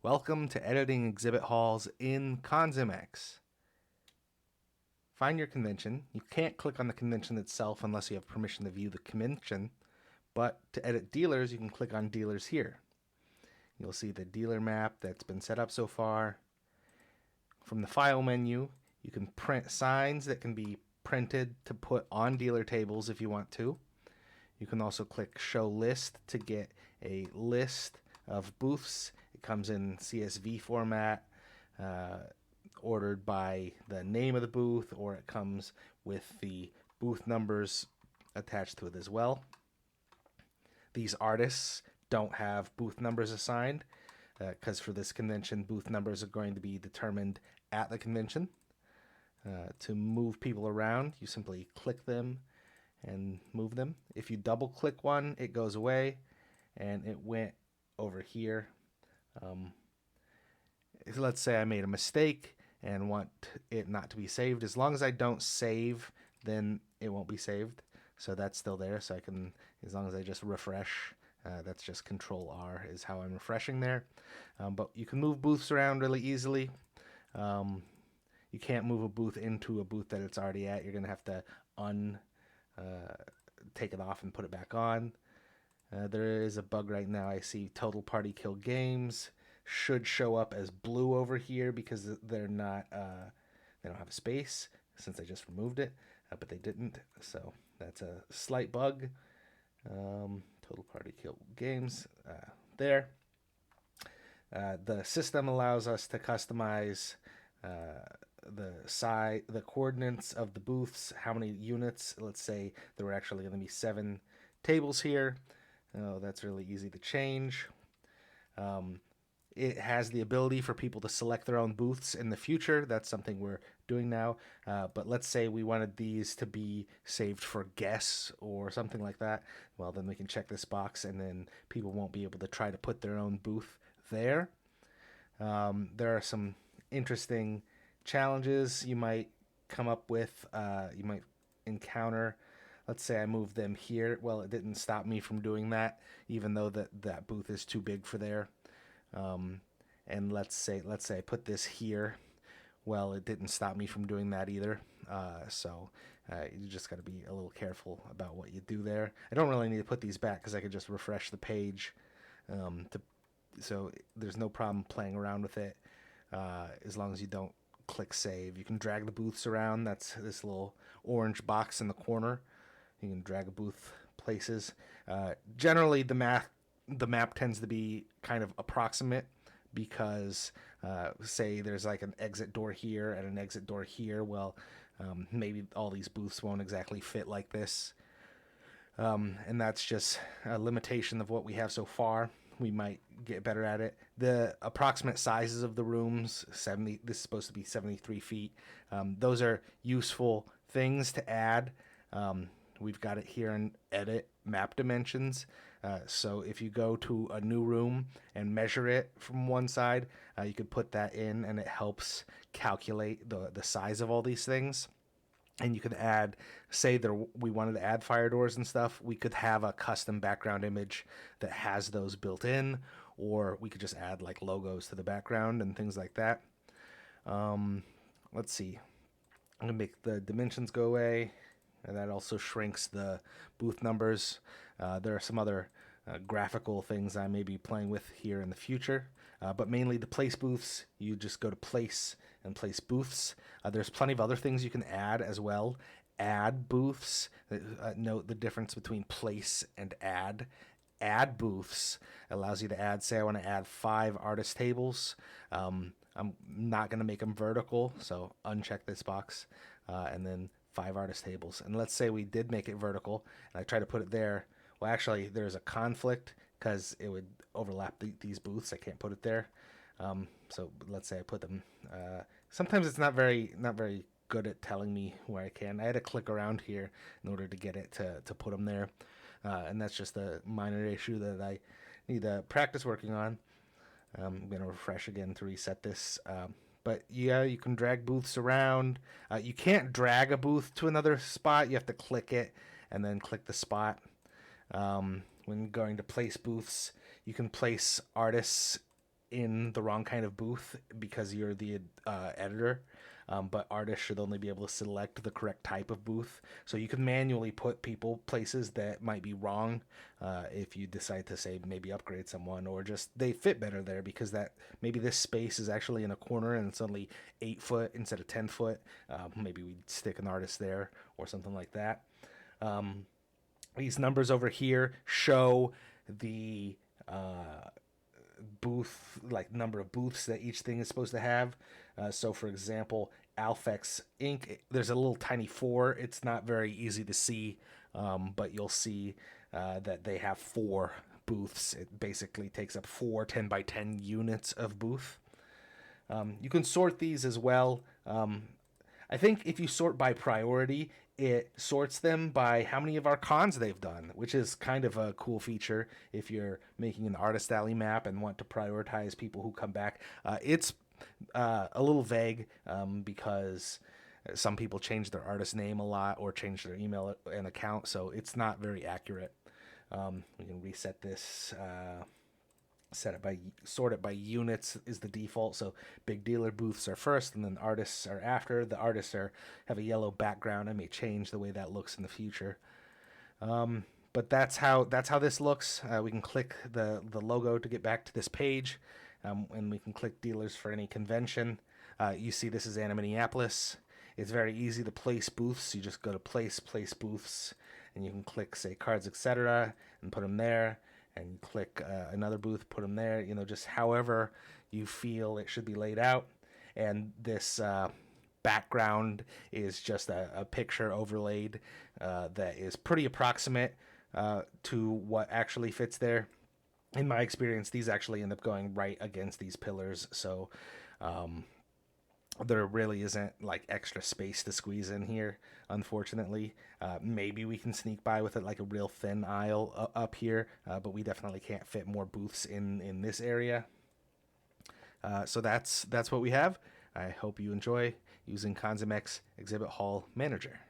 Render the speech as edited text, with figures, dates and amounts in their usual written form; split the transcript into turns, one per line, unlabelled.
Welcome to editing exhibit halls in ConsimX. Find your convention. You can't click on the convention itself unless you have permission to view the convention, but to edit dealers, you can click on dealers here. You'll see the dealer map that's been set up so far. From the file menu, you can print signs that can be printed to put on dealer tables if you want to. You can also click show list to get a list of booths. It comes in CSV format, ordered by the name of the booth, or it comes with the booth numbers attached to it as well. These artists don't have booth numbers assigned because for this convention, booth numbers are going to be determined at the convention. To move people around, you simply click them and move them. If you double click one, it goes away and it went over here. Let's say I made a mistake and want it not to be saved. As long as I don't save, then it won't be saved. So that's still there. So I can, as long as I just refresh, that's just Control R is how I'm refreshing there. But you can move booths around really easily. You can't move a booth into a booth that it's already at. You're going to have to take it off and put it back on. There is a bug right now. I see total party kill games should show up as blue over here because they're not they don't have a space since I just removed it, but they didn't, so that's a slight bug. Total party kill games there. The system allows us to customize the coordinates of the booths, how many units. Let's say there were actually going to be 7 tables here. Oh, that's really easy to change. It has the ability for people to select their own booths in the future. That's something we're doing now. But let's say we wanted these to be saved for guests or something like that. Well, then we can check this box and then people won't be able to try to put their own booth there. There are some interesting challenges you might come up with. You might encounter. Let's say I moved them here. Well, it didn't stop me from doing that, even though that booth is too big for there. And let's say I put this here. Well, it didn't stop me from doing that either. So you just got to be a little careful about what you do there. I don't really need to put these back because I could just refresh the page. So there's no problem playing around with it as long as you don't click save. You can drag the booths around. That's this little orange box in the corner. You can drag a booth places. Generally, the map tends to be kind of approximate because say there's like an exit door here and an exit door here. Well, maybe all these booths won't exactly fit like this. And that's just a limitation of what we have so far. We might get better at it. The approximate sizes of the rooms, 70. This is supposed to be 73 feet. Those are useful things to add. We've got it here in edit map dimensions. So if you go to a new room and measure it from one side, you could put that in and it helps calculate the size of all these things. And you could add, say we wanted to add fire doors and stuff, we could have a custom background image that has those built in, or we could just add like logos to the background and things like that. Let's see. I'm going to make the dimensions go away. And that also shrinks the booth numbers. There are some other graphical things I may be playing with here in the future. But mainly to place booths, you just go to place and place booths. There's plenty of other things you can add as well. Add booths. Note the difference between place and add. Add booths allows you to add, say I want to add 5 artist tables. I'm not going to make them vertical, so uncheck this box. And then 5 artist tables. And let's say we did make it vertical and I try to put it there. Well, actually, there's a conflict because it would overlap these booths. I can't put it there. So let's say I put them. Sometimes it's not very good at telling me where I can. I had to click around here in order to get it to put them there. And that's just a minor issue that I need to practice working on. I'm going to refresh again to reset this. But yeah, you can drag booths around. You can't drag a booth to another spot. You have to click it and then click the spot. When going to place booths, you can place artists in the wrong kind of booth because you're the editor. But artists should only be able to select the correct type of booth. So you can manually put people places that might be wrong if you decide to say maybe upgrade someone, or just they fit better there because that maybe this space is actually in a corner and it's only 8 foot instead of 10 foot. Maybe we stick an artist there or something like that. These numbers over here show the booth, like number of booths that each thing is supposed to have. So for example, Alphex Inc., there's a little tiny 4. It's not very easy to see, but you'll see that they have 4 booths. It basically takes up 4 10 by 10 units of booth. You can sort these as well. I think if you sort by priority, it sorts them by how many of our cons they've done, which is kind of a cool feature if you're making an artist alley map and want to prioritize people who come back. It's a little vague because some people change their artist name a lot or change their email and account, so it's not very accurate. We can reset this. Sort it by units is the default. So big dealer booths are first, and then artists are after. The artists have a yellow background. I may change the way that looks in the future. But that's how this looks. We can click the logo to get back to this page, and we can click dealers for any convention. You see, this is Anna Minneapolis. It's very easy to place booths. You just go to place booths, and you can click say cards, etc., and put them there. And click another booth, put them there, just however you feel it should be laid out. And this background is just a picture overlaid that is pretty approximate to what actually fits there. In my experience, these actually end up going right against these pillars, so there really isn't like extra space to squeeze in here, unfortunately. Maybe we can sneak by with it like a real thin aisle up here, but we definitely can't fit more booths in this area. So that's what we have. I hope you enjoy using ConsimX Exhibit Hall Manager.